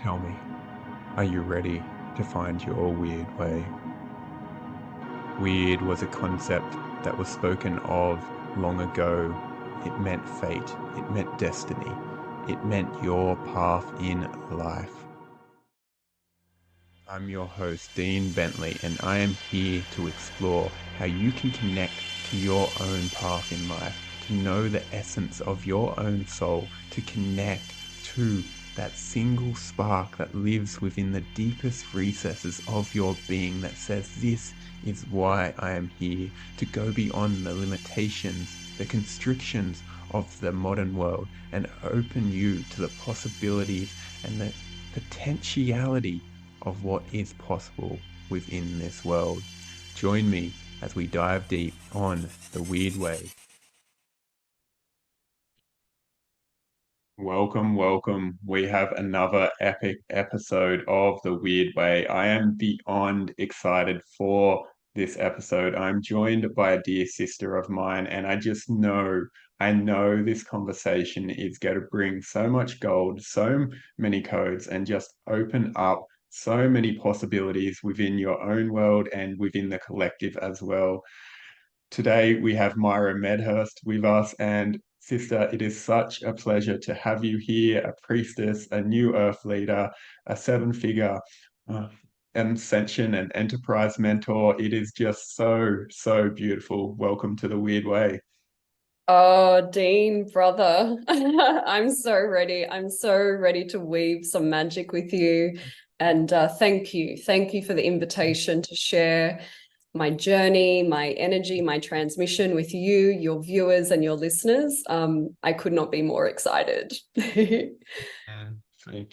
Tell me, are you ready to find your weird way? Weird was a concept that was spoken of long ago. It meant fate, it meant destiny, it meant your path in life. I'm your host, Dean Bentley, and I am here to explore how you can connect to your own path in life, to know the essence of your own soul, to connect to that single spark that lives within the deepest recesses of your being that says, this is why I am here, to go beyond the limitations, the constrictions of the modern world, and open you to the possibilities and the potentiality of what is possible within this world. Join me as we dive deep on The Weird Way. Welcome, welcome. We have another epic episode of The Weird Way. I am beyond excited for this episode. I'm joined by a dear sister of mine, and I know this conversation is going to bring so much gold, so many codes, and just open up so many possibilities within your own world and within the collective as well. Today we have Myra Medhurst with us, and sister, it is such a pleasure to have you here, a priestess, a new earth leader, a seven-figure uh, ascension and enterprise mentor. It is just so beautiful. Welcome to the Weird Way. Oh, Dean, brother. I'm so ready. I'm so ready to weave some magic with you. And thank you. Thank you for the invitation to share my journey, my energy, my transmission with you, your viewers, and your listeners. I could not be more excited. Thank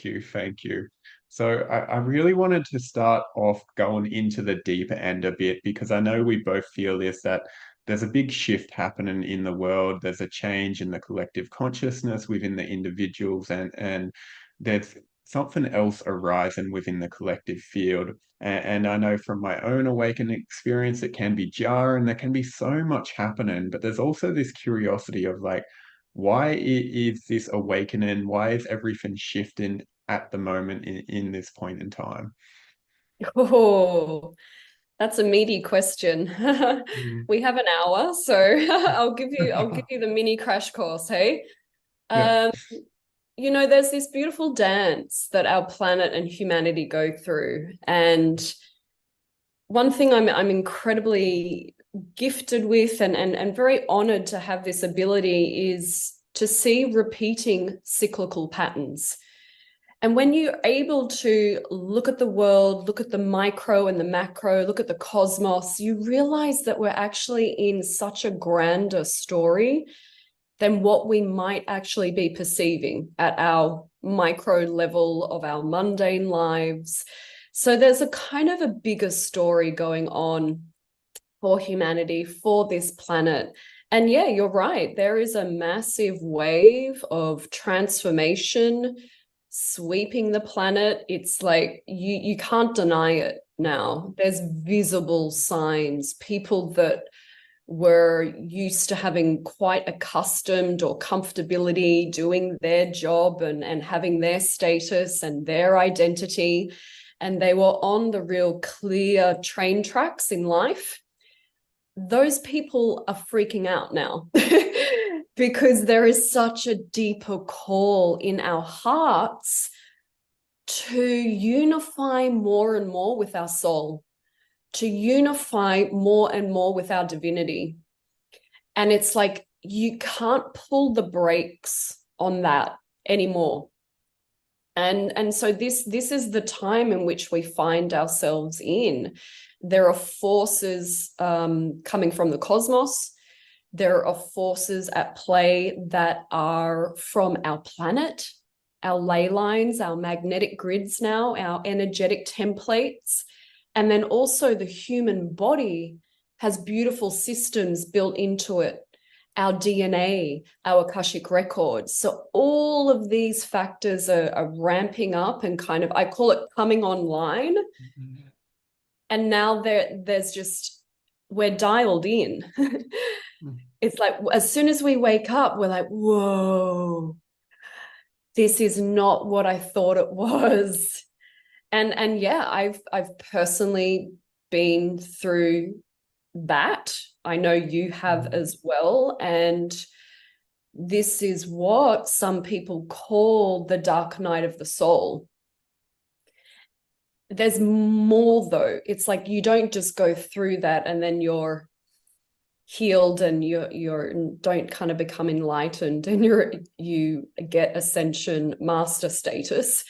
you, thank you. So I really wanted to start off going into the deeper end a bit because I know we both feel this, that there's a big shift happening in the world. There's a change in the collective consciousness within the individuals, and there's something else arising within the collective field. And I know from my own awakening experience, it can be jarring. There can be so much happening, but there's also this curiosity of like, why is this awakening? Why is everything shifting at the moment in this point in time? Oh, that's a meaty question. Mm. We have an hour, so I'll give you the mini crash course, hey? Yeah. Um, there's this beautiful dance that our planet and humanity go through. And one thing I'm incredibly gifted with and very honored to have this ability is to see repeating cyclical patterns. And when you're able to look at the world, look at the micro and the macro, look at the cosmos, you realize that we're actually in such a grander story than what we might actually be perceiving at our micro level of our mundane lives. So there's a kind of a bigger story going on for humanity, for this planet. And yeah, you're right. There is a massive wave of transformation sweeping the planet. It's like you can't deny it now. There's visible signs. People that were used to having quite accustomed or comfortability doing their job and having their status and their identity. And they were on the real clear train tracks in life. Those people are freaking out now because there is such a deeper call in our hearts to unify more and more with our soul, to unify more and more with our divinity. And it's like you can't pull the brakes on that anymore. And so this is the time in which we find ourselves in. There are forces coming from the cosmos. There are forces at play that are from our planet, our ley lines, our magnetic grids now, our energetic templates. And then also the human body has beautiful systems built into it, our DNA, our Akashic records. So all of these factors are ramping up and kind of, I call it coming online. And now there's just, we're dialed in. It's like, as soon as we wake up, we're like, whoa, this is not what I thought it was. And yeah, I've personally been through that. I know you have as well. And this is what some people call the dark night of the soul. There's more though. It's like you don't just go through that and then you're healed and you're don't kind of become enlightened and you get ascension master status.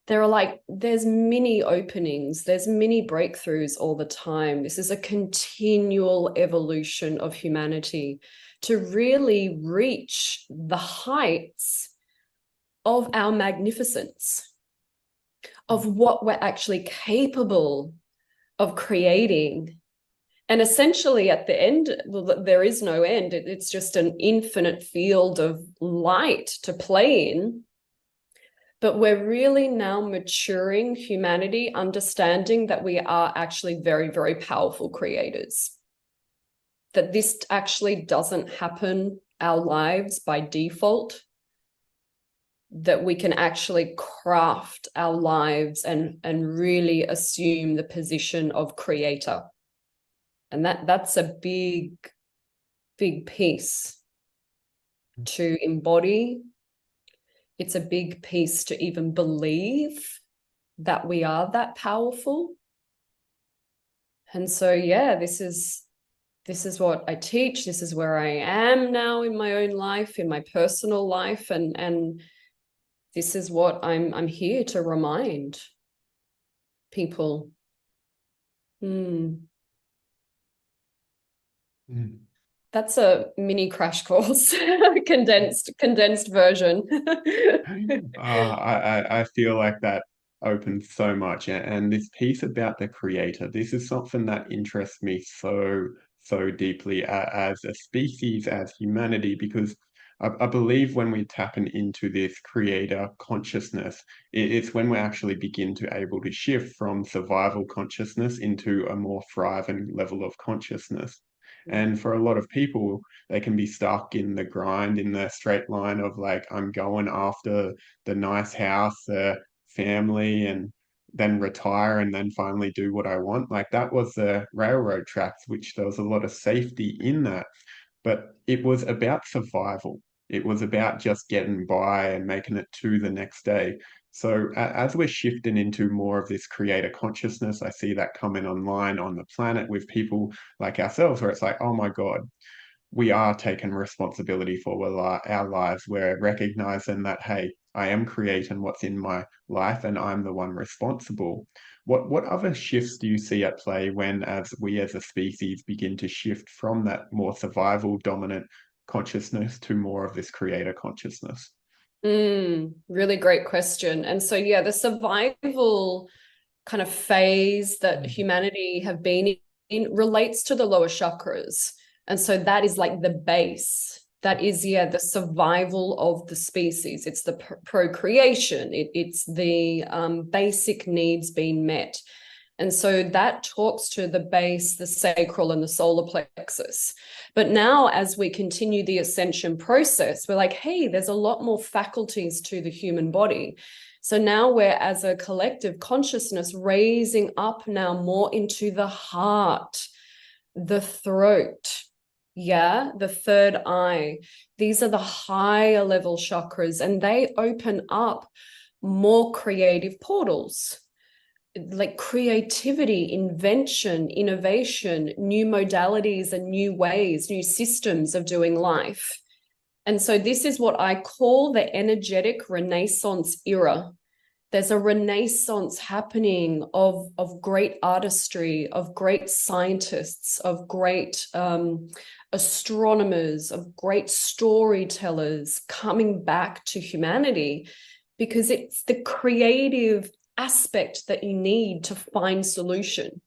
There's mini openings, there's mini breakthroughs all the time. This is a continual evolution of humanity to really reach the heights of our magnificence, of what we're actually capable of creating. And essentially at the end, well, there is no end. It's just an infinite field of light to play in. But we're really now maturing humanity, understanding that we are actually very, very powerful creators. That this actually doesn't happen our lives by default. That we can actually craft our lives and really assume the position of creator. And that's a big, big piece to embody. It's a big piece to even believe that we are that powerful. And so, yeah, this is what I teach. This is where I am now in my own life, in my personal life. And this is what I'm here to remind people. That's a mini crash course, condensed version. I feel like that opens so much, and this piece about the creator, this is something that interests me so deeply as a species, as humanity, because I believe when we tap into this creator consciousness, it's when we actually begin to able to shift from survival consciousness into a more thriving level of consciousness. And for a lot of people, they can be stuck in the grind, in the straight line of like, I'm going after the nice house, the family, and then retire and then finally do what I want. Like that was the railroad tracks, which there was a lot of safety in that, but it was about survival. It was about just getting by and making it to the next day. So as we're shifting into more of this creator consciousness, I see that coming online on the planet with people like ourselves, where it's like, oh my God, we are taking responsibility for our lives. We're recognizing that, hey, I am creating what's in my life and I'm the one responsible. What other shifts do you see at play when as we as a species begin to shift from that more survival dominant consciousness to more of this creator consciousness? Really great question. And so, yeah, the survival kind of phase that humanity have been in relates to the lower chakras. And so that is like the base. That is, yeah, the survival of the species. It's the procreation. It's the basic needs being met. And so that talks to the base, the sacral and the solar plexus. But now as we continue the ascension process, we're like, hey, there's a lot more faculties to the human body. So now we're, as a collective consciousness, raising up now more into the heart, the throat, yeah, the third eye. These are the higher level chakras, and they open up more creative portals, like creativity, invention, innovation, new modalities and new ways, new systems of doing life. And so this is what I call the energetic Renaissance era. There's a renaissance happening of great artistry, of great scientists, of great astronomers, of great storytellers coming back to humanity, because it's the creative aspect that you need to find solution.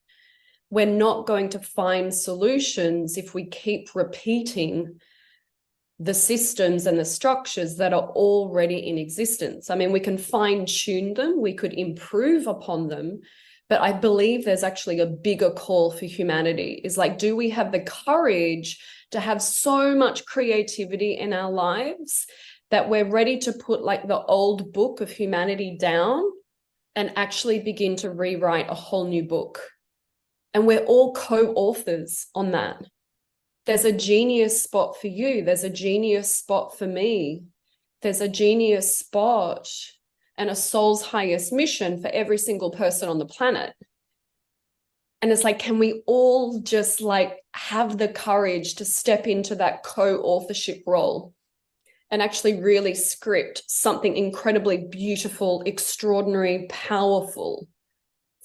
We're not going to find solutions if we keep repeating the systems and the structures that are already in existence. I mean, we can fine tune them, we could improve upon them, but I believe there's actually a bigger call for humanity. Is like, do we have the courage to have so much creativity in our lives that we're ready to put like the old book of humanity down and actually begin to rewrite a whole new book. And we're all co-authors on that. There's a genius spot for you. There's a genius spot for me. There's a genius spot and a soul's highest mission for every single person on the planet. And it's like, can we all just like have the courage to step into that co-authorship role and actually really script something incredibly beautiful, extraordinary, powerful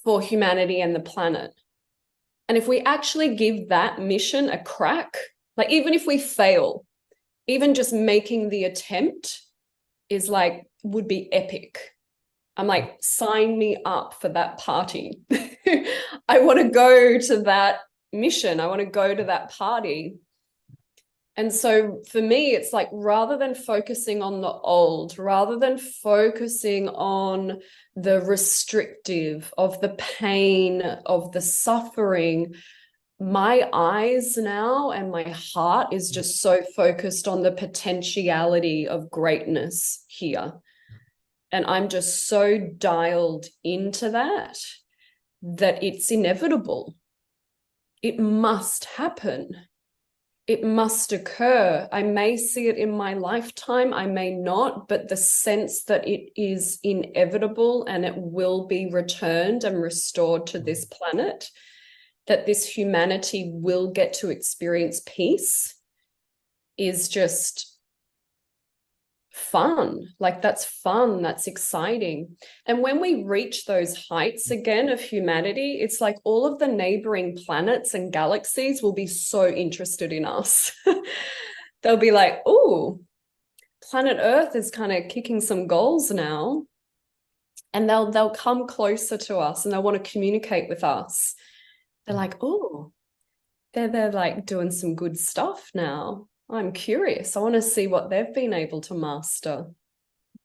for humanity and the planet? And if we actually give that mission a crack, like even if we fail, even just making the attempt is like, would be epic. I'm like, sign me up for that party. I want to go to that mission. I want to go to that party. And so for me, it's like, rather than focusing on the old, rather than focusing on the restrictive, of the pain, of the suffering, my eyes now and my heart is just so focused on the potentiality of greatness here. And I'm just so dialed into that it's inevitable. It must happen. It must occur. I may see it in my lifetime, I may not, but the sense that it is inevitable and it will be returned and restored to this planet, that this humanity will get to experience peace, is just fun. Like, that's fun, that's exciting. And when we reach those heights again of humanity, it's like all of the neighboring planets and galaxies will be so interested in us. They'll be like, oh, planet Earth is kind of kicking some goals now, and they'll come closer to us and they'll want to communicate with us. They're like, oh, they're like doing some good stuff now. I'm curious. I want to see what they've been able to master.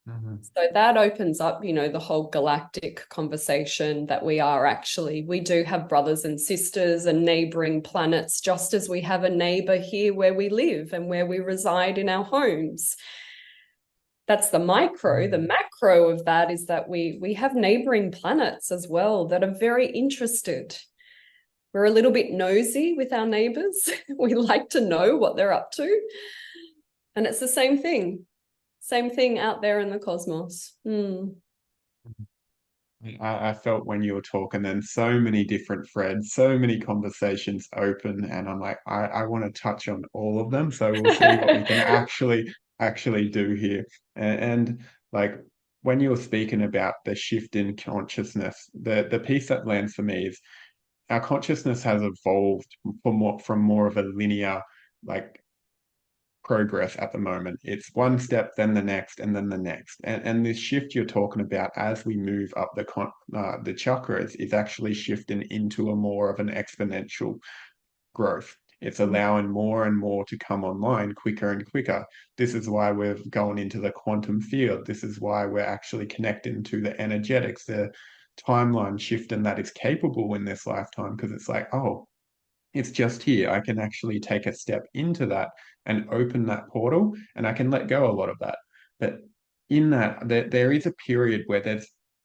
So that opens up, the whole galactic conversation that we do have brothers and sisters and neighboring planets, just as we have a neighbor here where we live and where we reside in our homes. That's the micro. The macro of that is that we have neighboring planets as well that are very interested. We're a little bit nosy with our neighbors. We like to know what they're up to. And it's the same thing out there in the cosmos. I felt when you were talking, then so many different threads, so many conversations open, and I'm like, I want to touch on all of them. So we'll see what we can actually do here. And like when you were speaking about the shift in consciousness, the piece that lands for me is our consciousness has evolved from more of a linear like progress at the moment. It's one step, then the next, and then the next. And this shift you're talking about as we move up the chakras is actually shifting into a more of an exponential growth. It's allowing more and more to come online quicker and quicker. This is why we're going into the quantum field. This is why we're actually connecting to the energetics, the timeline shifting that is capable in this lifetime, because it's like, oh, it's just here. I can actually take a step into that and open that portal, and I can let go a lot of that. But in that, there is a period where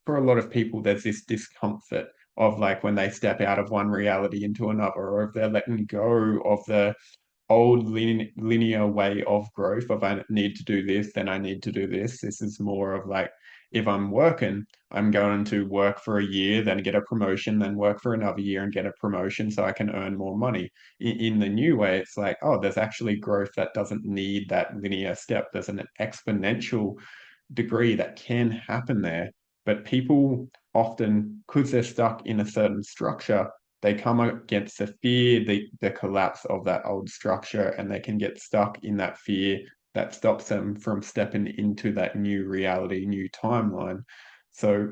for a lot of people, there's this discomfort of like when they step out of one reality into another, or if they're letting go of the old linear way of growth of I need to do this, then I need to do this. This is more of like, if I'm working, I'm going to work for a year, then get a promotion, then work for another year and get a promotion so I can earn more money. In the new way, it's like, oh, there's actually growth that doesn't need that linear step. There's an exponential degree that can happen there. But people often, because they're stuck in a certain structure, they come against the fear, the collapse of that old structure, and they can get stuck in that fear that stops them from stepping into that new reality, new timeline. So,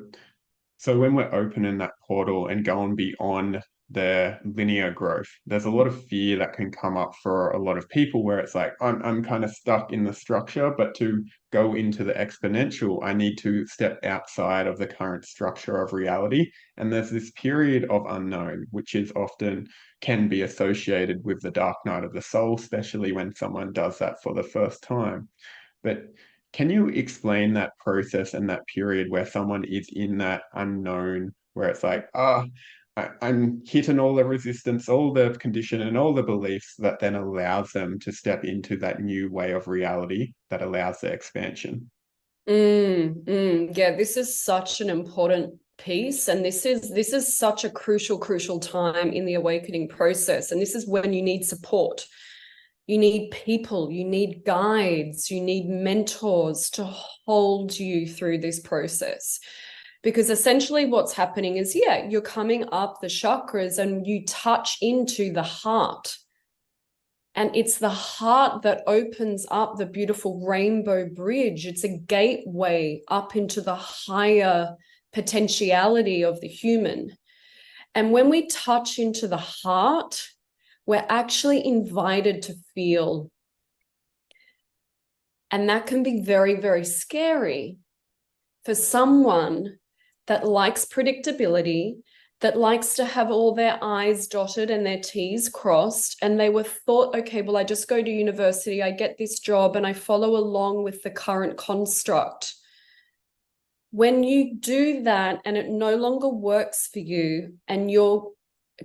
so when we're opening that portal and going beyond the linear growth, there's a lot of fear that can come up for a lot of people where it's like, I'm kind of stuck in the structure, but to go into the exponential, I need to step outside of the current structure of reality. And there's this period of unknown, which is often can be associated with the dark night of the soul, especially when someone does that for the first time. But Can you explain that process and that period where someone is in that unknown, where it's like, I'm hitting all the resistance, all the condition, and all the beliefs that then allows them to step into that new way of reality that allows their expansion? Yeah, this is such an important piece, and this is such a crucial time in the awakening process. And this is when you need support. You need people, you need guides, you need mentors to hold you through this process. Because essentially what's happening is, yeah, you're coming up the chakras and you touch into the heart. And it's the heart that opens up the beautiful rainbow bridge. It's a gateway up into the higher potentiality of the human. And when we touch into the heart, we're actually invited to feel. And that can be very, very scary for someone that likes predictability, that likes to have all their I's dotted and their T's crossed. And they were thought, okay, well, I just go to university, I get this job, and I follow along with the current construct. When you do that and it no longer works for you, and you're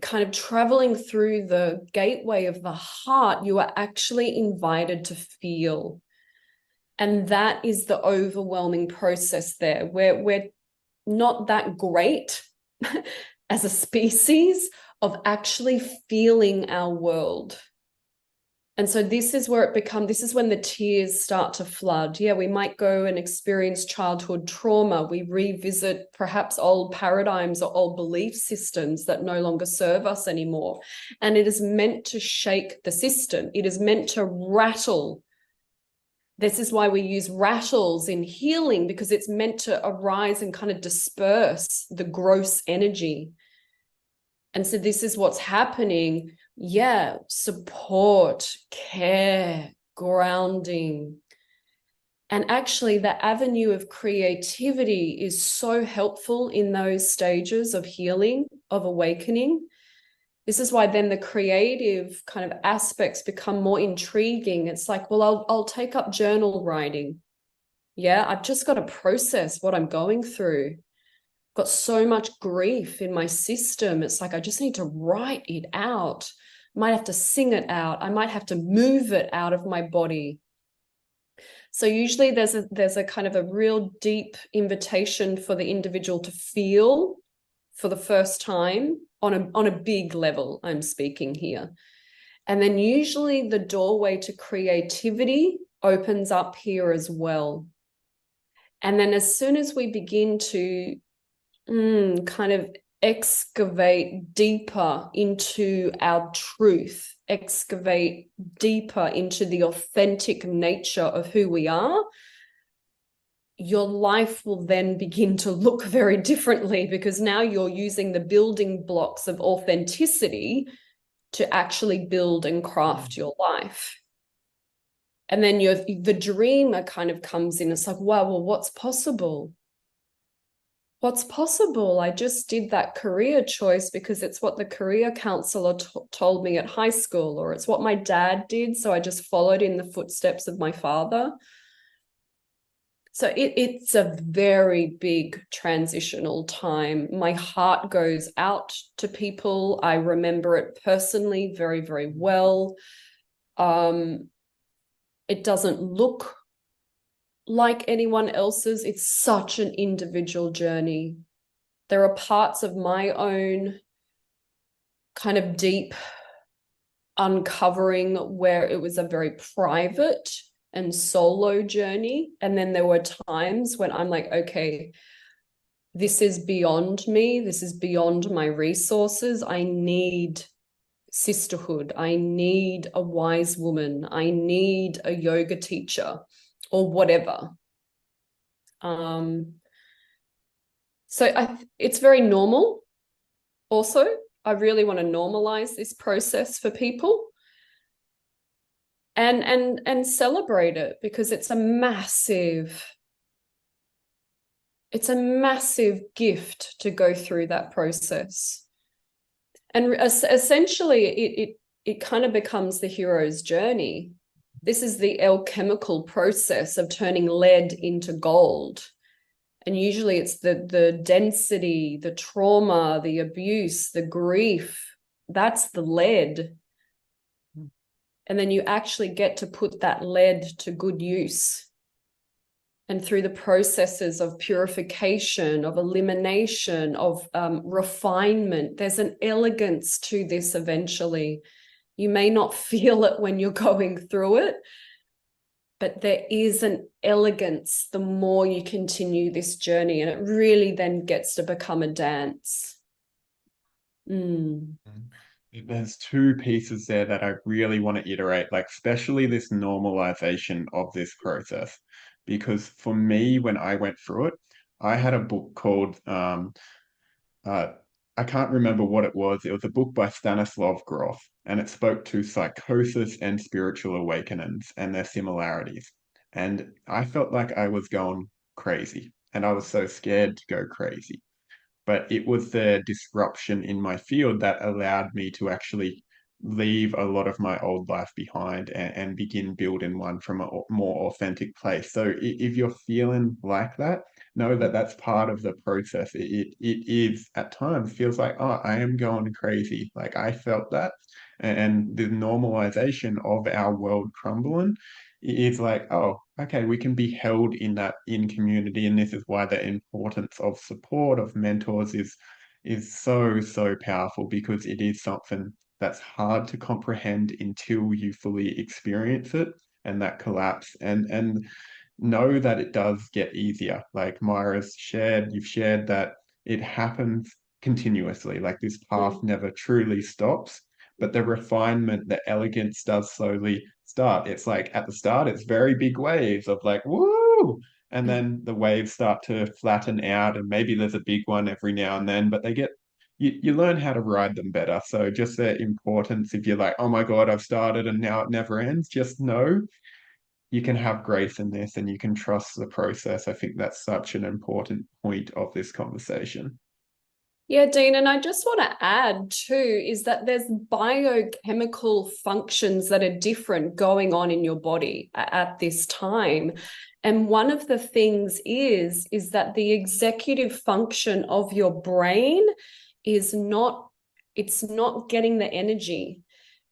kind of traveling through the gateway of the heart, you are actually invited to feel. And that is the overwhelming process there, where we're not that great as a species of actually feeling our world. And so this is where it becomes, this is when the tears start to flood. Yeah, we might go and experience childhood trauma. We revisit perhaps old paradigms or old belief systems that no longer serve us anymore. And it is meant to shake the system. It is meant to rattle. This is why we use rattles in healing, because it's meant to arise and kind of disperse the gross energy. And so this is what's happening. Yeah, support, care, grounding. And actually, the avenue of creativity is so helpful in those stages of healing, of awakening. This is why then the creative kind of aspects become more intriguing. It's like, well, I'll take up journal writing. Yeah, I've just got to process what I'm going through. Got so much grief in my system. It's like, I just need to write it out. I might have to sing it out. I might have to move it out of my body. So usually there's a kind of a real deep invitation for the individual to feel for the first time on a big level, I'm speaking here. And then usually the doorway to creativity opens up here as well. And then as soon as we begin to kind of excavate deeper into our truth, excavate deeper into the authentic nature of who we are, your life will then begin to look very differently, because now you're using the building blocks of authenticity to actually build and craft your life. And then the dreamer kind of comes in. It's like, wow, well, what's possible? What's possible? I just did that career choice because it's what the career counselor told me at high school, or it's what my dad did, so I just followed in the footsteps of my father. So it's a very big transitional time. My heart goes out to people. I remember it personally very, very well. It doesn't look like anyone else's. It's such an individual journey. There are parts of my own kind of deep uncovering where it was a very private and solo journey. And then there were times when I'm like, okay, this is beyond me. This is beyond my resources. I need sisterhood. I need a wise woman. I need a yoga teacher or whatever. So it's very normal. Also, I really want to normalize this process for people. And celebrate it, because it's a massive gift to go through that process. And essentially it kind of becomes the hero's journey. This is the alchemical process of turning lead into gold. And usually it's the density, the trauma, the abuse, the grief. That's the lead. And then you actually get to put that lead to good use. And through the processes of purification, of elimination, of refinement, there's an elegance to this eventually. You may not feel it when you're going through it, but there is an elegance the more you continue this journey, and it really then gets to become a dance. There's two pieces there that I really want to iterate, like especially this normalization of this process. Because for me, when I went through it, I had a book called uh, I can't remember what it was. It was a book by Stanislav Grof, and it spoke to psychosis and spiritual awakenings and their similarities. And I felt like I was going crazy, and I was so scared to go crazy. But it was the disruption in my field that allowed me to actually leave a lot of my old life behind and begin building one from a more authentic place. So if you're feeling like that, know that that's part of the process. It is at times feels like, oh, I am going crazy. Like I felt that. And the normalization of our world crumbling is like, oh, okay, we can be held in that in community. And this is why the importance of support, of mentors is so, so powerful, because it is something that's hard to comprehend until you fully experience it and that collapse. And know that it does get easier. Like Myra's shared, you've shared that it happens continuously. Like this path never truly stops, but the refinement, the elegance does slowly start. It's like at the start, it's very big waves of like, woo! And then the waves start to flatten out, and maybe there's a big one every now and then, but they get you learn how to ride them better. So just their importance, if you're like, oh my God, I've started and now it never ends, just know you can have grace in this and you can trust the process. I think that's such an important point of this conversation. Yeah, Dean, and I just want to add too is that there's biochemical functions that are different going on in your body at this time. And one of the things is that the executive function of your brain is not, it's not getting the energy,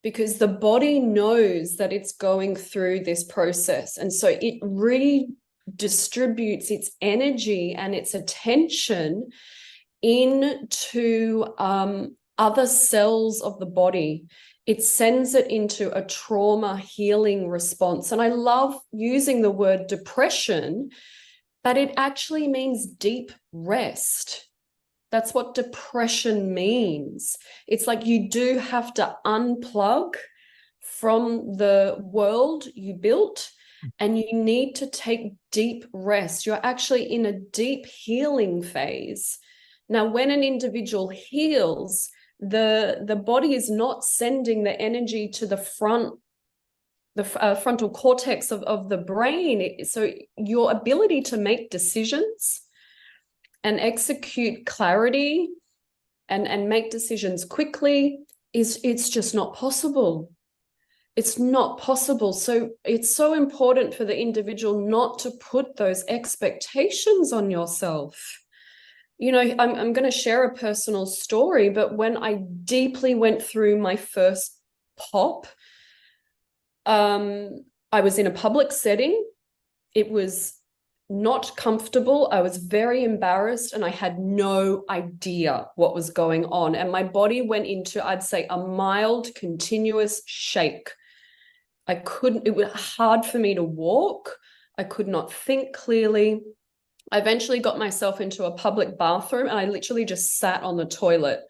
because the body knows that it's going through this process. And so it redistributes its energy and its attention into other cells of the body. It sends it into a trauma healing response. And I love using the word depression, but it actually means deep rest. That's what depression means. It's like you do have to unplug from the world you built, and you need to take deep rest. You're actually in a deep healing phase. Now, when an individual heals, the body is not sending the energy to the frontal cortex of the brain. So your ability to make decisions and execute clarity and make decisions quickly it's just not possible. It's not possible. So it's so important for the individual not to put those expectations on yourself. You know, I'm going to share a personal story, but when I deeply went through my first pop, I was in a public setting. It was not comfortable. I was very embarrassed and I had no idea what was going on. And my body went into, I'd say, a mild, continuous shake. It was hard for me to walk. I could not think clearly. I eventually got myself into a public bathroom and I literally just sat on the toilet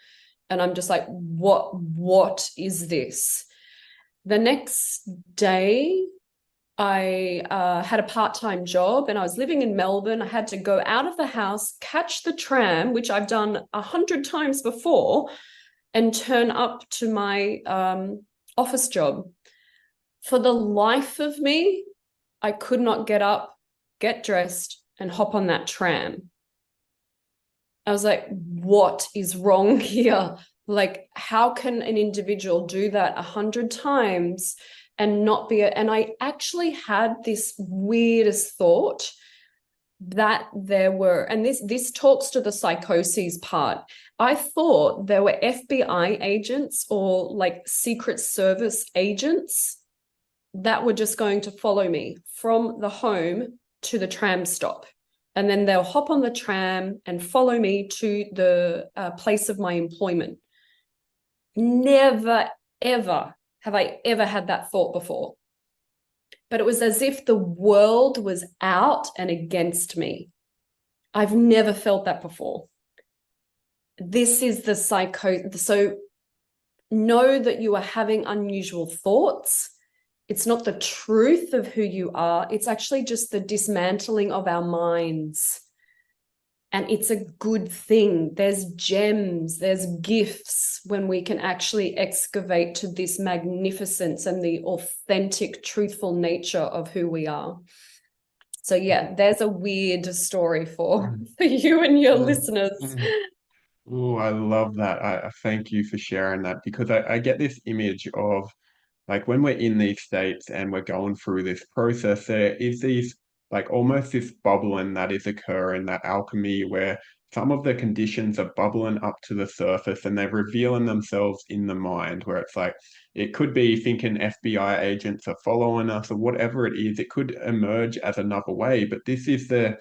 and I'm just like, what is this? The next day, I had a part-time job and I was living in Melbourne. I had to go out of the house, catch the tram, which I've done 100 times before, and turn up to my office job. For the life of me, I could not get up, get dressed, and hop on that tram. I was like, what is wrong here? Like, how can an individual do that 100 times and not be and I actually had this weirdest thought that there were, and this talks to the psychoses part. I thought there were FBI agents or like Secret Service agents that were just going to follow me from the home to the tram stop. And then they'll hop on the tram and follow me to the place of my employment. Never, ever have I ever had that thought before. But it was as if the world was out and against me. I've never felt that before. This is the So know that you are having unusual thoughts. It's not the truth of who you are. It's actually just the dismantling of our minds. And it's a good thing. There's gems, there's gifts when we can actually excavate to this magnificence and the authentic, truthful nature of who we are. So yeah, there's a weird story for you and your listeners. Oh, I love that. I thank you for sharing that, because I get this image of, like, when we're in these states and we're going through this process, there is these, like, almost this bubbling that is occurring, that alchemy where some of the conditions are bubbling up to the surface and they're revealing themselves in the mind, where it's like, it could be thinking FBI agents are following us or whatever it is. It could emerge as another way, but this is the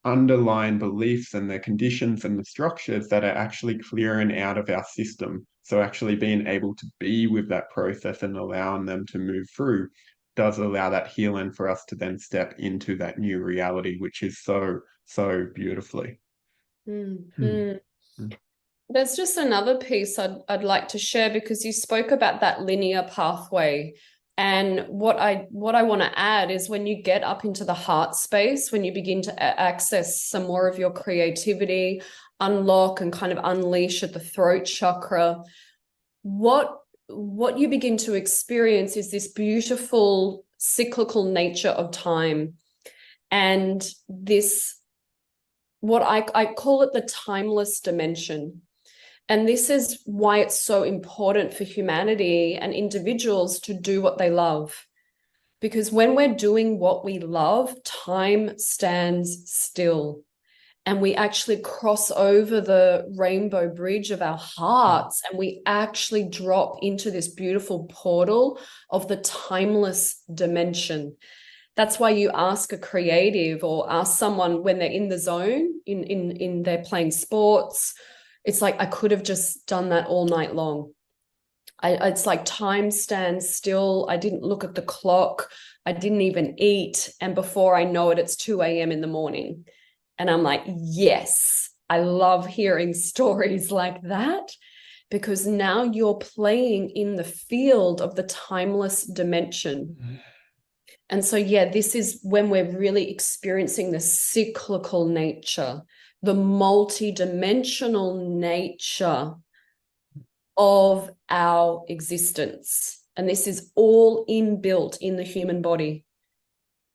underlying beliefs and the conditions and the structures that are actually clearing out of our system. So actually being able to be with that process and allowing them to move through does allow that healing for us to then step into that new reality, which is so, so beautifully. Mm-hmm. There's just another piece I'd like to share, because you spoke about that linear pathway. And what I want to add is, when you get up into the heart space, when you begin to access some more of your creativity, unlock and kind of unleash at the throat chakra, what you begin to experience is this beautiful cyclical nature of time. And this, what I call it, the timeless dimension. And this is why it's so important for humanity and individuals to do what they love. Because when we're doing what we love, time stands still. And we actually cross over the rainbow bridge of our hearts, and we actually drop into this beautiful portal of the timeless dimension. That's why you ask a creative or ask someone when they're in the zone, in they're playing sports. It's like, I could have just done that all night long. It's like time stands still. I didn't look at the clock. I didn't even eat. And before I know it, it's 2 a.m. in the morning. And I'm like, yes, I love hearing stories like that, because now you're playing in the field of the timeless dimension. And so, yeah, this is when we're really experiencing the cyclical nature, the multi-dimensional nature of our existence. And this is all inbuilt in the human body.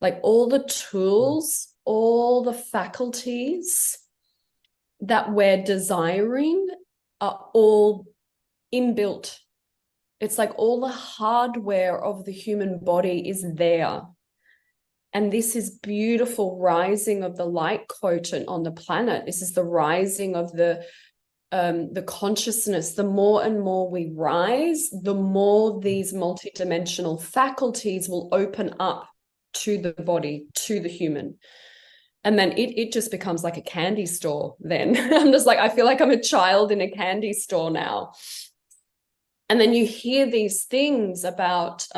Like, all the tools, all the faculties that we're desiring are all inbuilt. It's like all the hardware of the human body is there. And this is beautiful rising of the light quotient on the planet. This is the rising of the consciousness. The more and more we rise, the more these multidimensional faculties will open up to the body, to the human. And then it just becomes like a candy store then. I'm just like, I feel like I'm a child in a candy store now. And then you hear these things about,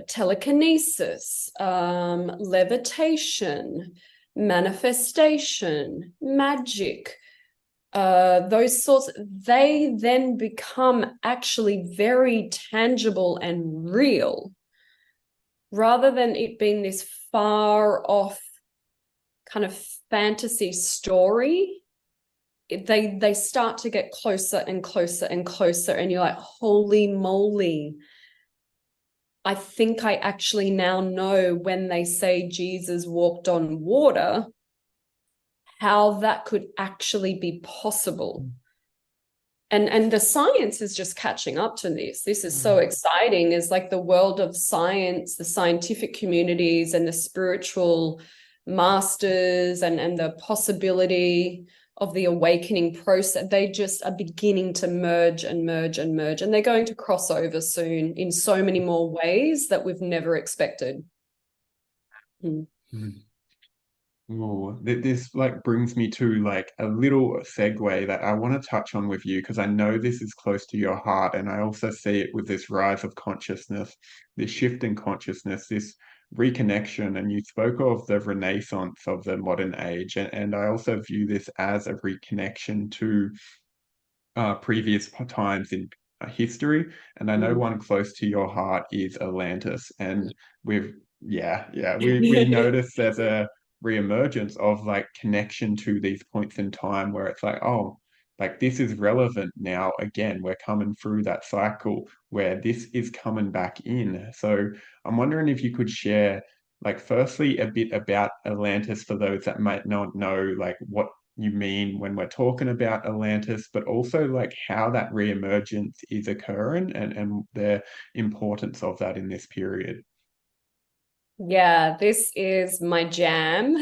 telekinesis, levitation, manifestation, magic, those sorts. They then become actually very tangible and real, rather than it being this far off kind of fantasy story. They start to get closer and closer and closer, and you're like, holy moly, I think I actually now know when they say Jesus walked on water, how that could actually be possible. And the science is just catching up to this. This is so exciting. Is like the world of science, the scientific communities, and the spiritual masters, and the possibility of the awakening process. They just are beginning to merge and merge and merge, and they're going to cross over soon in so many more ways that we've never expected. Mm. Oh, this like brings me to like a little segue that I want to touch on with you because I know this is close to your heart, and I also see it with this rise of consciousness, this shift in consciousness, this reconnection. And you spoke of the renaissance of the modern age, and I also view this as a reconnection to previous times in history. And I know one close to your heart is Atlantis, and we've we notice there's a reemergence of like connection to these points in time where it's like, oh, like this is relevant now again. We're coming through that cycle where this is coming back in. So I'm wondering if you could share, like, firstly, a bit about Atlantis for those that might not know, like, what you mean when we're talking about Alantis, but also like how that reemergence is occurring and the importance of that in this period. Yeah, this is my jam.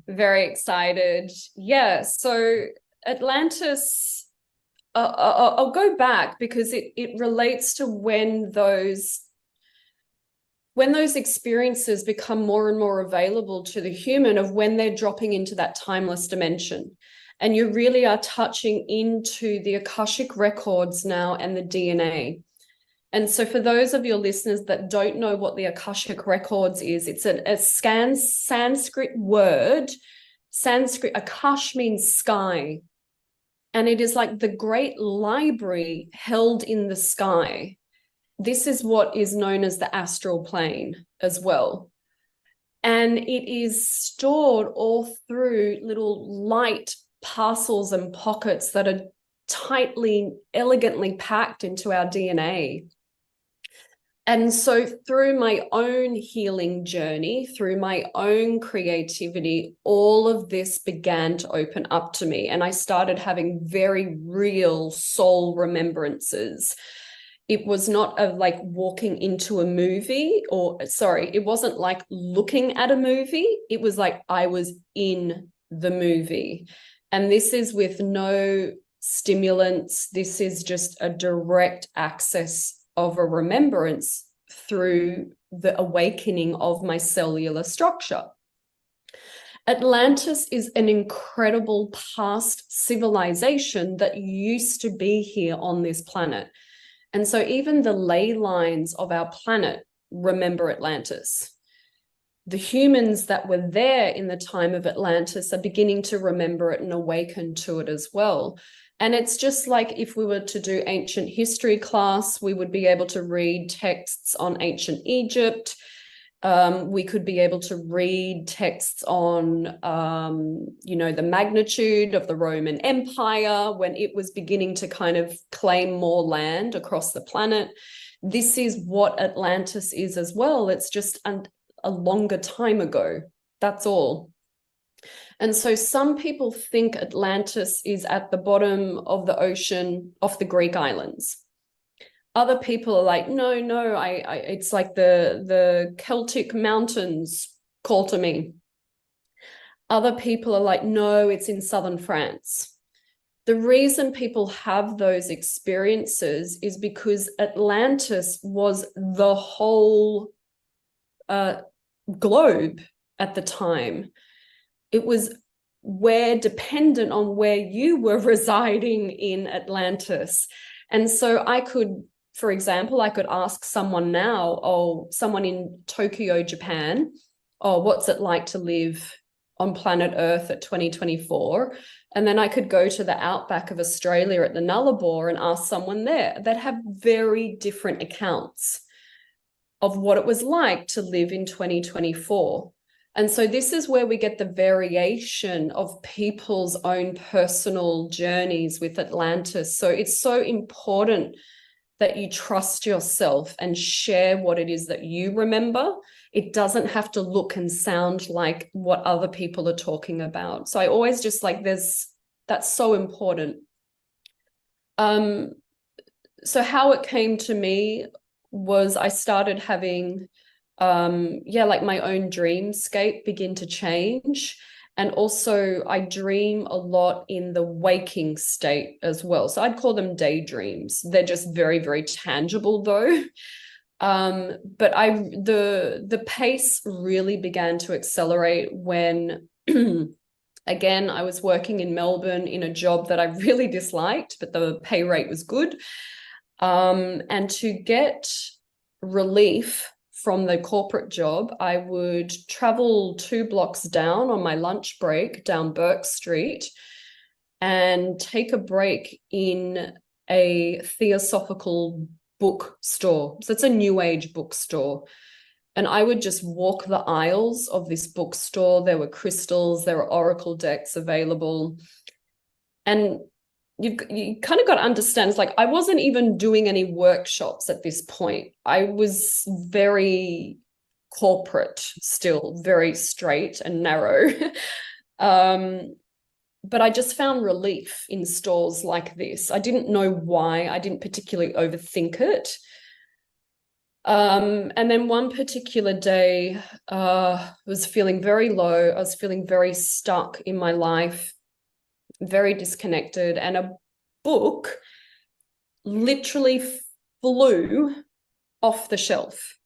Very excited. Yeah, so Atlantis, I'll go back because it relates to when those experiences become more and more available to the human, of when they're dropping into that timeless dimension. And you really are touching into the Akashic records now and the DNA. And so for those of your listeners that don't know what the Akashic records is, it's a Sanskrit word. Sanskrit, Akash means sky. And it is like the great library held in the sky. This is what is known as the astral plane as well. And it is stored all through little light parcels and pockets that are tightly, elegantly packed into our DNA. And so through my own healing journey, through my own creativity, all of this began to open up to me. And I started having very real soul remembrances. It was not like walking into a movie, it wasn't like looking at a movie. It was like I was in the movie. And this is with no stimulants. This is just a direct access of a remembrance through the awakening of my cellular structure. Atlantis is an incredible past civilization that used to be here on this planet. And so even the ley lines of our planet remember Atlantis. The humans that were there in the time of Atlantis are beginning to remember it and awaken to it as well. And it's just like if we were to do ancient history class, we would be able to read texts on ancient Egypt. We could be able to read texts on, the magnitude of the Roman Empire when it was beginning to kind of claim more land across the planet. This is what Atlantis is as well. It's just a longer time ago. That's all. And so some people think Atlantis is at the bottom of the ocean off the Greek islands. Other people are like, no, it's like the Celtic mountains call to me. Other people are like, no, it's in southern France. The reason people have those experiences is because Atlantis was the whole globe at the time. It was dependent on where you were residing in Atlantis. And so for example, I could ask someone now, someone in Tokyo, Japan, what's it like to live on planet Earth at 2024? And then I could go to the outback of Australia at the Nullarbor and ask someone there that have very different accounts of what it was like to live in 2024. And so this is where we get the variation of people's own personal journeys with Atlantis. So it's so important that you trust yourself and share what it is that you remember. It doesn't have to look and sound like what other people are talking about. So I always just like that's so important. Um, so how it came to me was I started having like my own dreamscape begin to change. And also I dream a lot in the waking state as well. So I'd call them daydreams. They're just very, very tangible though. But the pace really began to accelerate when again, I was working in Melbourne in a job that I really disliked, but the pay rate was good. And to get relief from the corporate job, I would travel 2 blocks down on my lunch break down Burke Street and take a break in a theosophical bookstore. So it's a new age bookstore. And I would just walk the aisles of this bookstore. There were crystals, there were oracle decks available. And you kind of got to understand, it's like I wasn't even doing any workshops at this point. I was very corporate still, very straight and narrow. But I just found relief in stores like this. I didn't know why. I didn't particularly overthink it. And then one particular day, I was feeling very low. I was feeling very stuck in my life, very disconnected. And a book literally flew off the shelf.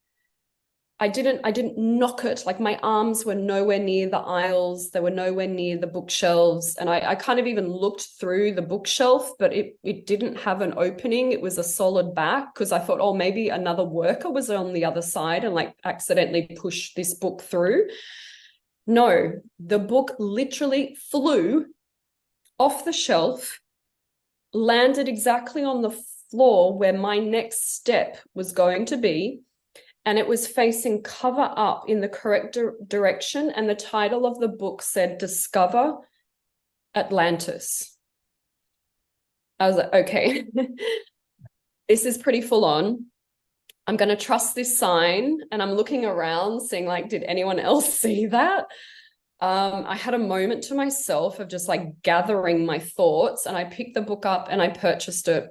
I didn't knock it. Like my arms were nowhere near the aisles. They were nowhere near the bookshelves. And I kind of even looked through the bookshelf, but it didn't have an opening. It was a solid back because I thought, oh, maybe another worker was on the other side and like accidentally pushed this book through. No, the book literally flew off the shelf, landed exactly on the floor where my next step was going to be. And it was facing cover up in the correct direction. And the title of the book said, Discover Atlantis. I was like, okay, this is pretty full on. I'm going to trust this sign. And I'm looking around, seeing like, did anyone else see that? I had a moment to myself of just like gathering my thoughts, and I picked the book up and I purchased it.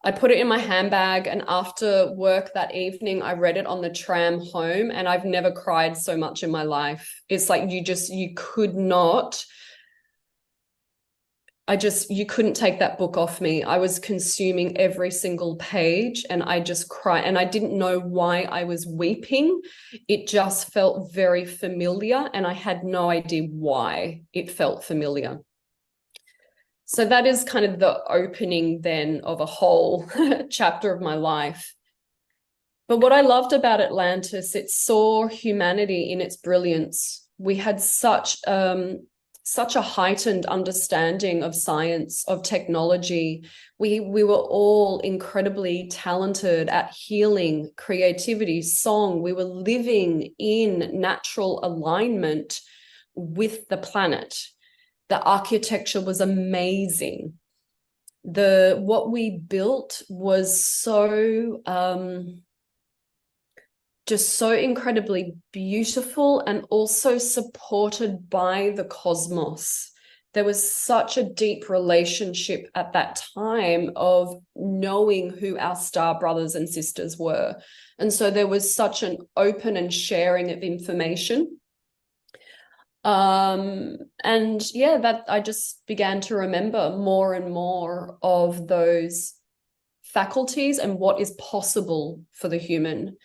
I put it in my handbag, and after work that evening, I read it on the tram home, and I've never cried so much in my life. It's like you could not, you couldn't take that book off me. I was consuming every single page and I just cried, and I didn't know why I was weeping. It just felt very familiar, and I had no idea why it felt familiar. So that is kind of the opening then of a whole chapter of my life. But what I loved about Atlantis, it saw humanity in its brilliance. We had such a heightened understanding of science, of technology. We were all incredibly talented at healing, creativity, song. We were living in natural alignment with the planet. The architecture was amazing. What we built was so just so incredibly beautiful, and also supported by the cosmos. There was such a deep relationship at that time of knowing who our star brothers and sisters were. And so there was such an open and sharing of information. And yeah, that I just began to remember more and more of those faculties and what is possible for the human.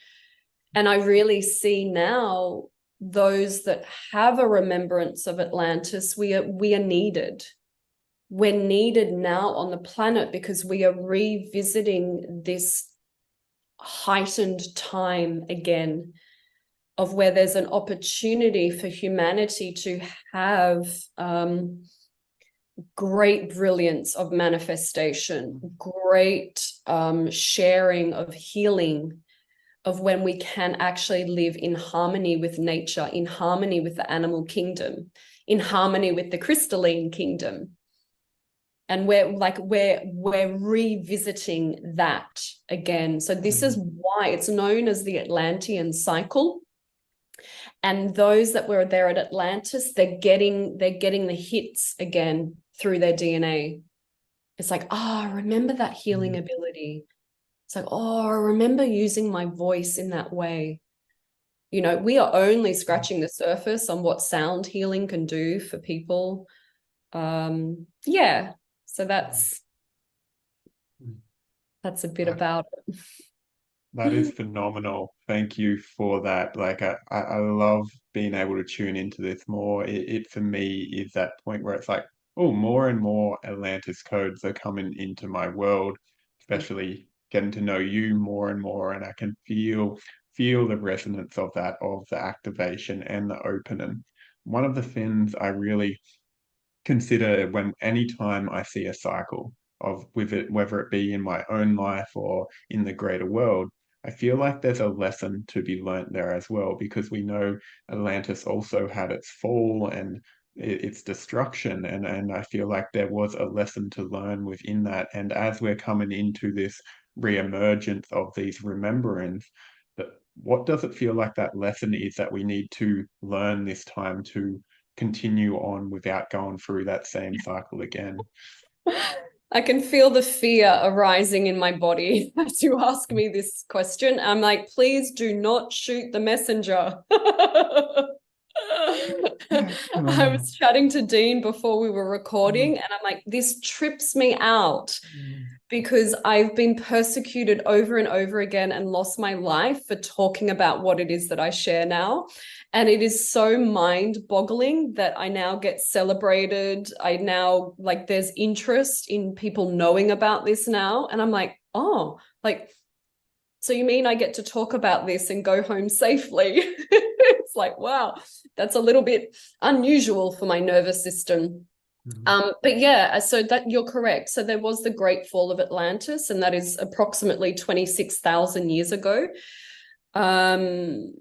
And I really see now those that have a remembrance of Atlantis, we are needed. We're needed now on the planet because we are revisiting this heightened time again, of where there's an opportunity for humanity to have great brilliance of manifestation, great sharing of healing, of when we can actually live in harmony with nature, in harmony with the animal kingdom, in harmony with the crystalline kingdom. And we're revisiting that again. So this is why it's known as the Atlantean cycle. And those that were there at Atlantis, they're getting the hits again through their DNA. It's like, remember that healing ability. It's like, remember using my voice in that way. You know, we are only scratching the surface on what sound healing can do for people. Yeah. So that's a bit That, about that is it. phenomenal. Thank you for that. Like I love being able to tune into this more. It for me is that point where it's like, oh, more and more Atlantis codes are coming into my world, especially getting to know you more and more, and I can feel the resonance of that, of the activation and the opening. One of the things I really consider when anytime I see a cycle of with it, whether it be in my own life or in the greater world, I feel like there's a lesson to be learnt there as well, because we know Atlantis also had its fall and its destruction, and I feel like there was a lesson to learn within that. And as we're coming into this re-emergence of these rememberings, that what does it feel like that lesson is that we need to learn this time to continue on without going through that same cycle again? I can feel the fear arising in my body as you ask me this question. I'm like, please do not shoot the messenger. I was chatting to Dean before we were recording, and I'm like, this trips me out because I've been persecuted over and over again and lost my life for talking about what it is that I share now. And it is so mind-boggling that I now get celebrated. I now, like, there's interest in people knowing about this now. And I'm like, oh, like, so you mean I get to talk about this and go home safely? It's like, wow, that's a little bit unusual for my nervous system. But yeah, so that you're correct. So there was the Great Fall of Atlantis, and that is approximately 26,000 years ago. And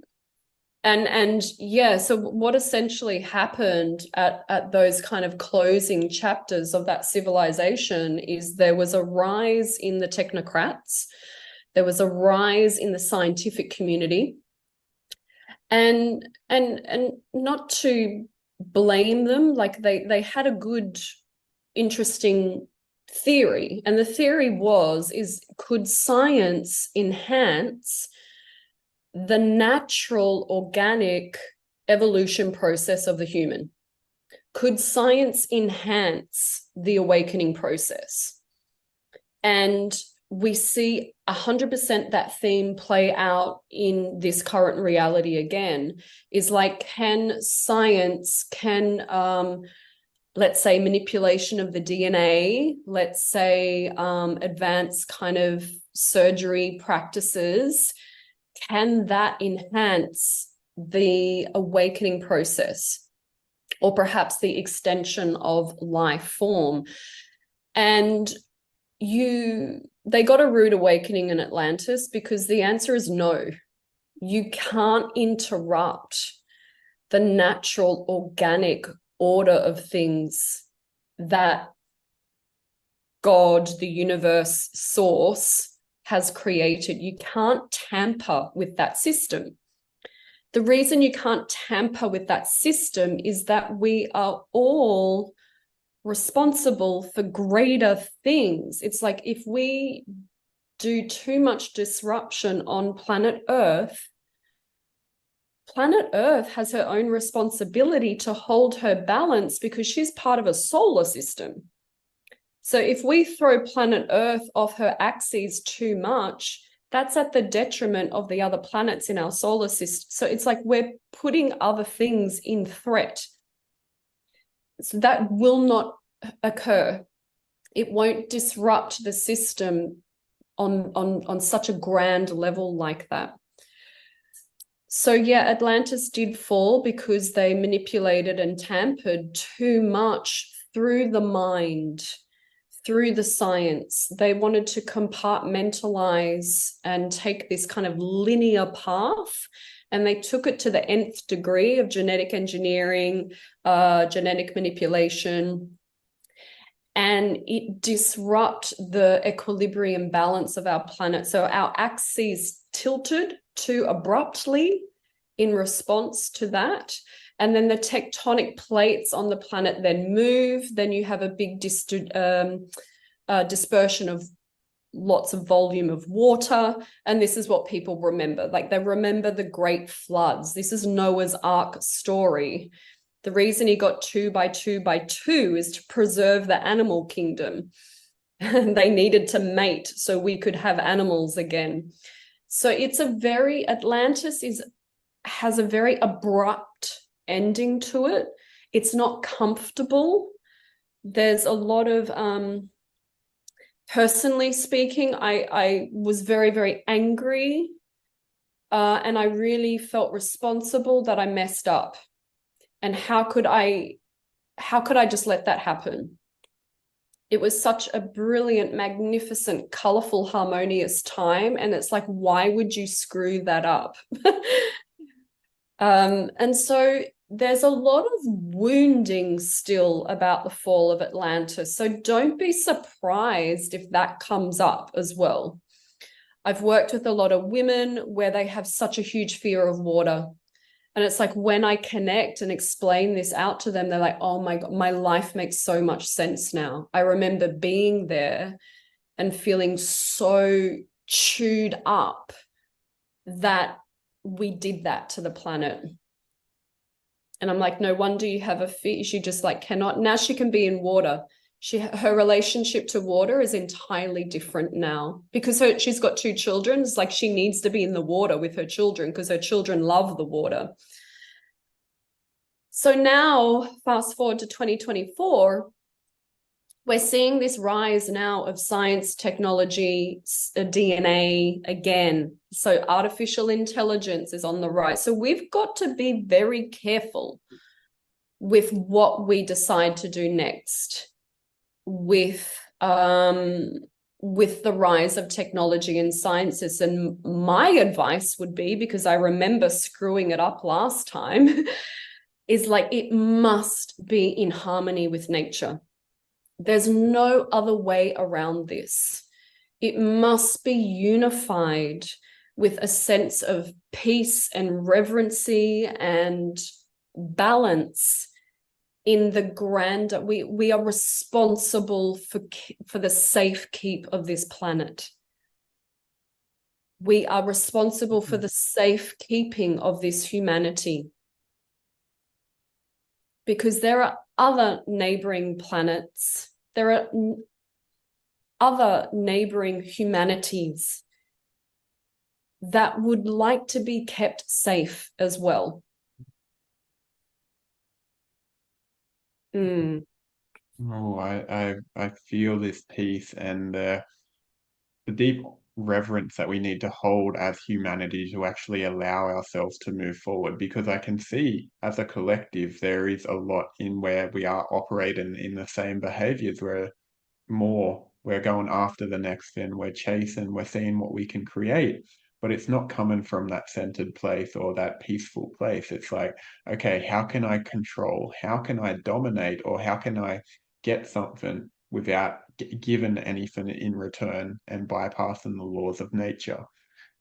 yeah, so what essentially happened at those kind of closing chapters of that civilization is there was a rise in the technocrats, there was a rise in the scientific community, and not to blame them, like they had a good, interesting theory, and the theory is could science enhance the natural organic evolution process of the human? Could science enhance the awakening process? And we see 100% that theme play out in this current reality again, is like, can science, let's say manipulation of the DNA, let's say advanced kind of surgery practices, can that enhance the awakening process, or perhaps the extension of life form? And they got a rude awakening in Atlantis because the answer is no. You can't interrupt the natural organic order of things that God, the universe, source has created. You can't tamper with that system. The reason you can't tamper with that system is that we are all responsible for greater things. It's like, if we do too much disruption on planet Earth has her own responsibility to hold her balance, because she's part of a solar system. So if we throw planet Earth off her axis too much, that's at the detriment of the other planets in our solar system. So it's like we're putting other things in threat. So that will not occur. It won't disrupt the system on such a grand level like that. So yeah, Atlantis did fall because they manipulated and tampered too much through the mind, through the science. They wanted to compartmentalize and take this kind of linear path, and they took it to the nth degree of genetic engineering, genetic manipulation, and it disrupt the equilibrium balance of our planet. So our axes tilted too abruptly in response to that. And then the tectonic plates on the planet then move. Then you have a big dispersion of lots of volume of water. And this is what people remember. Like they remember the great floods. This is Noah's Ark story. The reason he got 2 by 2 by 2 is to preserve the animal kingdom. And they needed to mate so we could have animals again. So it's a very, Atlantis has a very abrupt ending to it. It's not comfortable. There's a lot of, personally speaking, I was very, very angry. And I really felt responsible that I messed up. And how could I just let that happen? It was such a brilliant, magnificent, colorful, harmonious time. And it's like, why would you screw that up? And so there's a lot of wounding still about the fall of Atlantis. So don't be surprised if that comes up as well. I've worked with a lot of women where they have such a huge fear of water. And it's like when I connect and explain this out to them, they're like, oh my God, my life makes so much sense now. I remember being there and feeling so chewed up that we did that to the planet. And I'm like, no wonder you have a fear. She just like cannot. Now she can be in water. Her relationship to water is entirely different now because she's got 2 children. It's like she needs to be in the water with her children because her children love the water. So now, fast forward to 2024, we're seeing this rise now of science, technology, DNA again. So artificial intelligence is on the rise. So we've got to be very careful with what we decide to do next with the rise of technology and sciences. And my advice would be, because I remember screwing it up last time, is like it must be in harmony with nature. There's no other way around this. It must be unified with a sense of peace and reverency and balance in the grand. We are responsible for the safe keep of this planet. We are responsible for the safe keeping of this humanity. Because there are other neighboring planets, there are other neighboring humanities that would like to be kept safe as well. Oh, I feel this peace and the deep reverence that we need to hold as humanity to actually allow ourselves to move forward. Because I can see as a collective, there is a lot in where we are operating in the same behaviors. We're going after the next thing, we're chasing, we're seeing what we can create. But it's not coming from that centered place or that peaceful place. It's like, okay, how can I control? How can I dominate? Or how can I get something without giving anything in return and bypassing the laws of nature?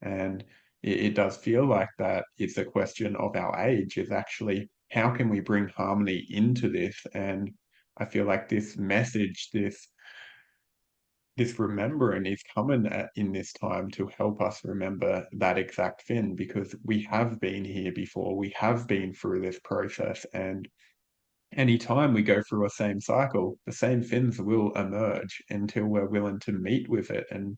And it does feel like that it's a question of our age, is actually how can we bring harmony into this? And I feel like this message, this remembering is coming in this time to help us remember that exact thing, because we have been here before, we have been through this process, and anytime we go through a same cycle, the same things will emerge until we're willing to meet with it. And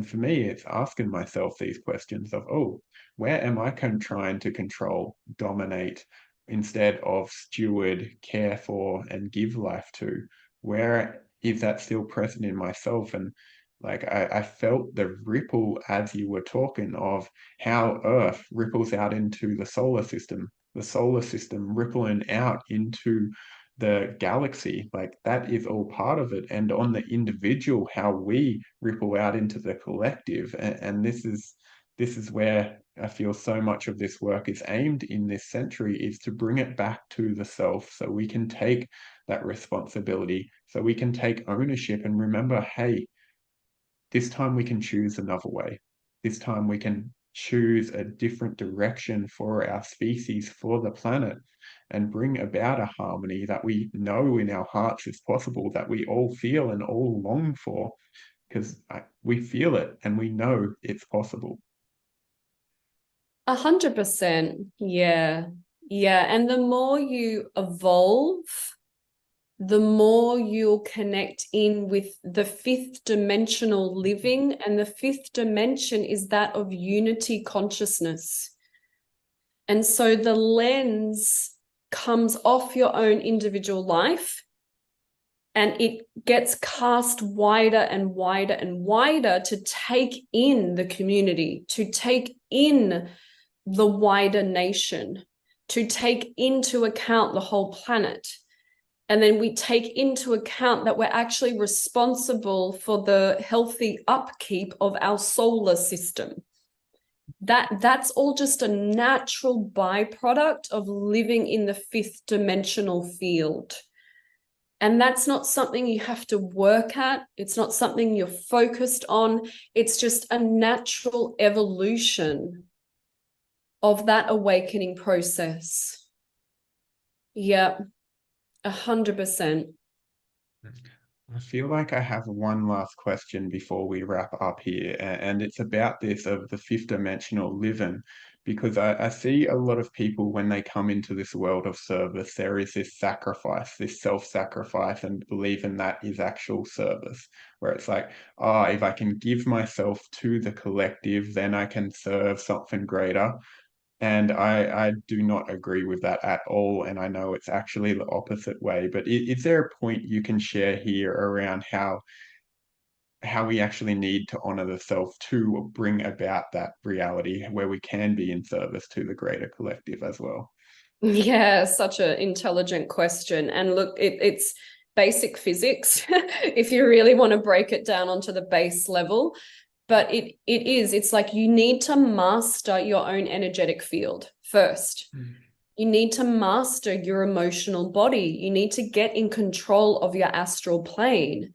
for me, it's asking myself these questions of, oh, where am I trying to control, dominate, instead of steward, care for, and give life to? Where is that still present in myself? And like I felt the ripple as you were talking of how Earth ripples out into the solar system rippling out into the galaxy. Like that is all part of it. And on the individual, how we ripple out into the collective. And this is where I feel so much of this work is aimed in this century, is to bring it back to the self so we can take that responsibility, so we can take ownership and remember, hey, this time we can choose another way. This time we can choose a different direction for our species, for the planet. and bring about a harmony that we know in our hearts is possible, that we all feel and all long for, because we feel it and we know it's possible. 100%. Yeah. Yeah. And the more you evolve, the more you'll connect in with the fifth dimensional living. And the fifth dimension is that of unity consciousness. And so the lens comes off your own individual life and it gets cast wider and wider and wider to take in the community, to take in the wider nation, to take into account the whole planet. And then we take into account that we're actually responsible for the healthy upkeep of our solar system. That's all just a natural byproduct of living in the fifth dimensional field. And that's not something you have to work at. It's not something you're focused on. It's just a natural evolution of that awakening process. Yeah, 100%. I feel like I have one last question before we wrap up here, and it's about this of the fifth dimensional living, because I see a lot of people when they come into this world of service, there is this sacrifice, this self-sacrifice, and believing that is actual service, where it's like, ah, if I can give myself to the collective, then I can serve something greater. And I do not agree with that at all. And I know it's actually the opposite way. But is there a point you can share here around how we actually need to honor the self to bring about that reality where we can be in service to the greater collective as well? Yeah, such an intelligent question. And look, it's basic physics, if you really want to break it down onto the base level. But it's like you need to master your own energetic field first. You need to master your emotional body. You need to get in control of your astral plane.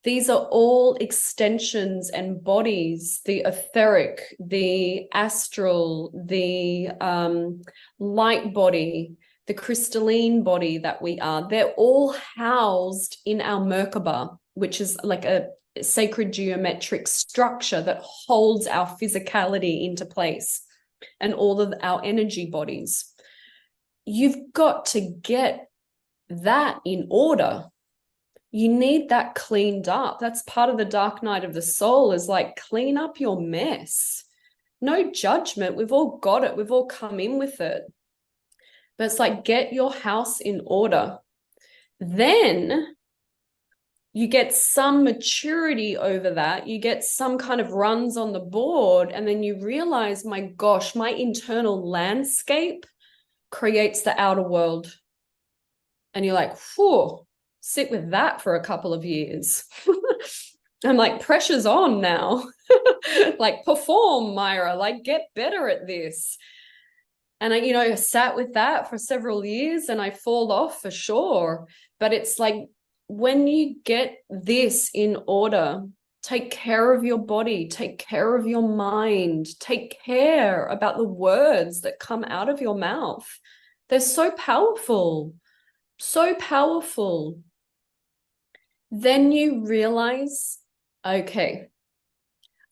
These are all extensions and bodies, the etheric, the astral, the light body, the crystalline body that we are. They're all housed in our Merkaba, which is like a sacred geometric structure that holds our physicality into place and all of our energy bodies. You've got to get that in order. You need that cleaned up. That's part of the dark night of the soul, is like, clean up your mess. No judgment. We've all got it. We've all come in with it. But it's like, get your house in order. Then you get some maturity over that. You get some kind of runs on the board. And then you realize, my gosh, my internal landscape creates the outer world. And you're like, whew, sit with that for a couple of years. I'm like, pressure's on now. Like, perform, Myra, like, get better at this. And I sat with that for several years and I fall off for sure. But it's like, when you get this in order, take care of your body, take care of your mind, take care about the words that come out of your mouth. They're so powerful, so powerful. Then you realize, okay,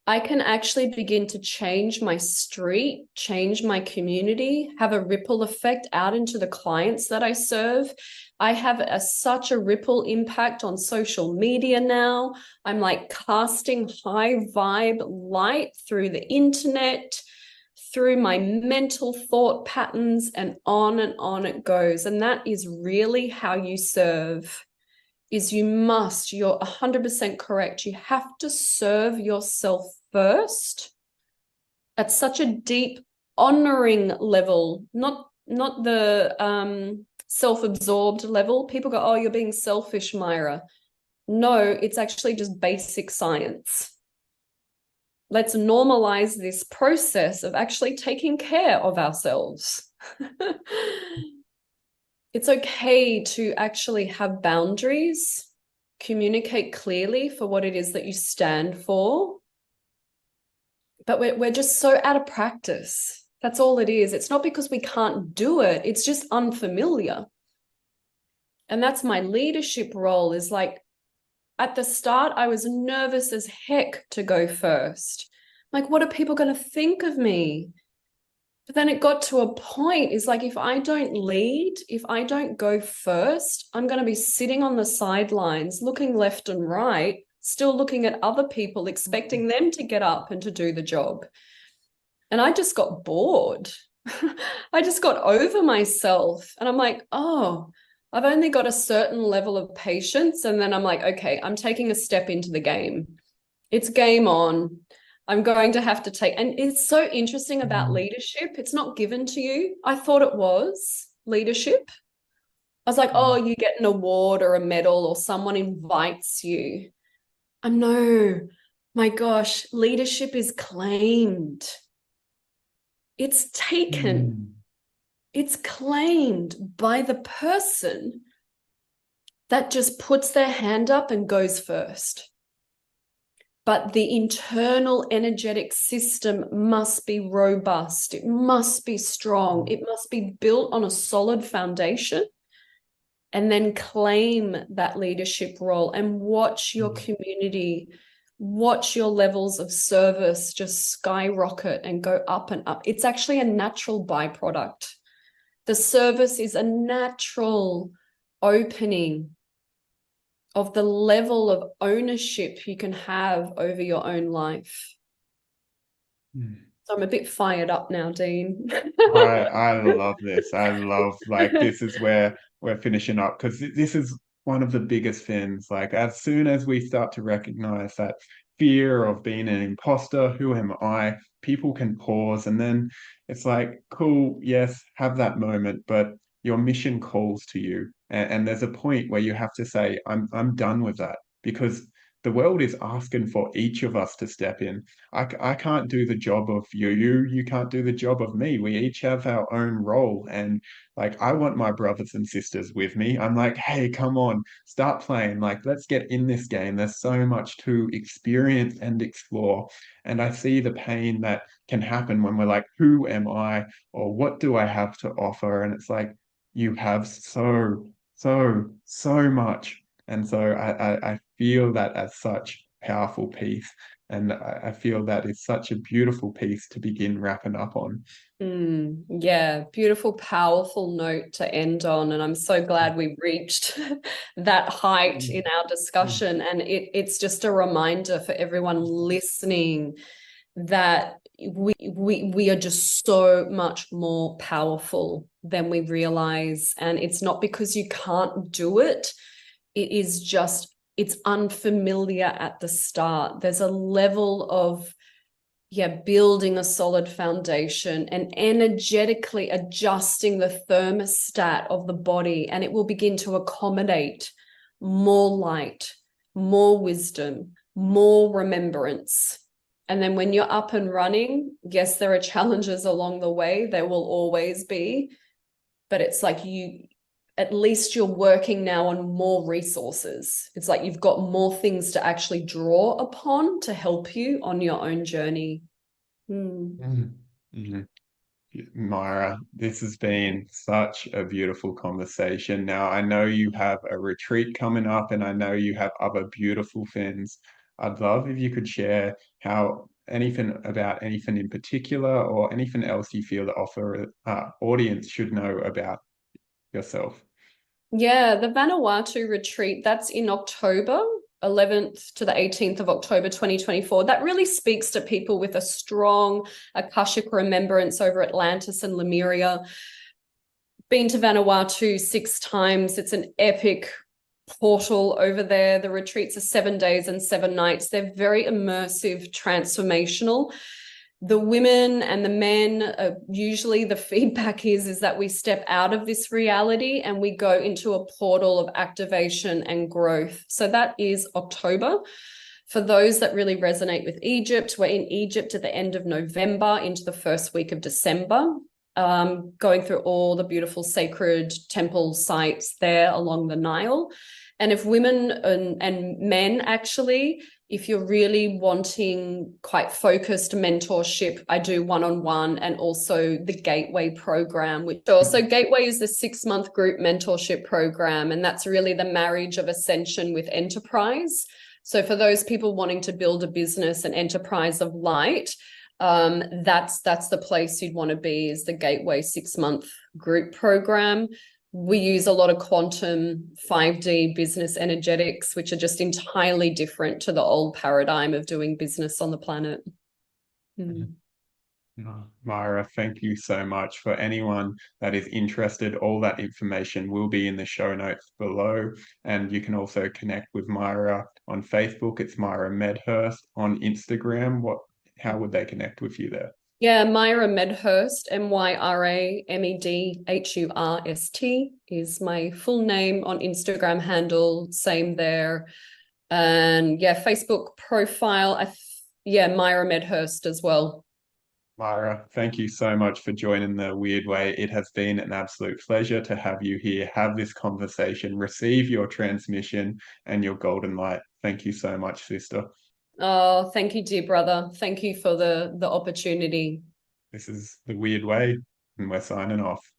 I can actually begin to change my street, change my community, have a ripple effect out into the clients that I serve. I have such a ripple impact on social media now. I'm like casting high vibe light through the internet, through my mental thought patterns, and on it goes. And that is really how you serve. Is you're 100% correct. You have to serve yourself first at such a deep honoring level, not the self-absorbed level. People go, oh, you're being selfish, Myra. No, it's actually just basic science. Let's normalize this process of actually taking care of ourselves. It's okay to actually have boundaries, communicate clearly for what it is that you stand for. But we're just so out of practice. That's all it is. It's not because we can't do it. It's just unfamiliar. And that's my leadership role, is like, at the start, I was nervous as heck to go first. Like, what are people going to think of me? But then it got to a point, is like, if I don't lead, if I don't go first, I'm going to be sitting on the sidelines, looking left and right, still looking at other people, expecting them to get up and to do the job. And I just got bored. I just got over myself. And I'm like, oh, I've only got a certain level of patience. And then I'm like, okay, I'm taking a step into the game. It's game on. I'm going to have to take, and it's so interesting about leadership. It's not given to you. I thought it was leadership. I was like, oh, you get an award or a medal or someone invites you. No, my gosh, leadership is claimed. It's taken. It's claimed by the person that just puts their hand up and goes first. But the internal energetic system must be robust. It must be strong. It must be built on a solid foundation. And then claim that leadership role and watch your community, watch your levels of service just skyrocket and go up and up. It's actually a natural byproduct. The service is a natural opening of the level of ownership you can have over your own life. So I'm a bit fired up now, Dean. I love this. I love, like, this is where we're finishing up, because this is one of the biggest things. Like, as soon as we start to recognize that fear of being an imposter, who am I? People can pause, and then it's like, cool, yes, have that moment, but your mission calls to you, and there's a point where you have to say, I'm done with that, because the world is asking for each of us to step in. I can't do the job of you can't do the job of me. We each have our own role. And like, I want my brothers and sisters with me. I'm like, hey, come on, start playing. Like, let's get in this game. There's so much to experience and explore. And I see the pain that can happen when we're like, who am I? Or what do I have to offer? And it's like, you have so much. And so I feel that as such powerful piece. And I feel that is such a beautiful piece to begin wrapping up on. Yeah, beautiful, powerful note to end on. And I'm so glad we reached that height in our discussion. And it's just a reminder for everyone listening that we are just so much more powerful than we realize. And it's not because you can't do it. It is just, it's unfamiliar at the start. There's a level of building a solid foundation and energetically adjusting the thermostat of the body, and it will begin to accommodate more light, more wisdom, more remembrance. And then when you're up and running, yes, there are challenges along the way. There will always be, but it's like at least you're working now on more resources. It's like you've got more things to actually draw upon to help you on your own journey. Myra, this has been such a beautiful conversation. Now, I know you have a retreat coming up, and I know you have other beautiful things. I'd love if you could share anything in particular, or anything else you feel the audience should know about yourself. Yeah, the Vanuatu retreat, that's in October, 11th to the 18th of October 2024. That really speaks to people with a strong Akashic remembrance over Atlantis and Lemuria. Been to Vanuatu 6 times. It's an epic portal over there. The retreats are 7 days and 7 nights. They're very immersive, transformational. The women and the men, usually the feedback is that we step out of this reality and we go into a portal of activation and growth. So that is October. For those that really resonate with Egypt, we're in Egypt at the end of November into the first week of December, going through all the beautiful sacred temple sites there along the Nile. And if women and men actually, If you're really wanting quite focused mentorship, I do one-on-one and also the Gateway program, which also Gateway is the 6-month group mentorship program. And that's really the marriage of ascension with enterprise. So for those people wanting to build a business, an enterprise of light, that's the place you'd want to be, is the Gateway 6-month group program. We use a lot of quantum 5D business energetics, which are just entirely different to the old paradigm of doing business on the planet. Mm. Myra, thank you so much. For anyone that is interested, all that information will be in the show notes below. And you can also connect with Myra on Facebook. It's Myra Medhurst. On Instagram, how would they connect with you there? Yeah, Myra Medhurst, MyraMedhurst is my full name on Instagram handle. Same there. And yeah, Facebook profile. Myra Medhurst as well. Myra, thank you so much for joining the Weird Way. It has been an absolute pleasure to have you here, have this conversation, receive your transmission and your golden light. Thank you so much, sister. Oh, thank you, dear brother. Thank you for the opportunity. This is the Weird Way, and we're signing off.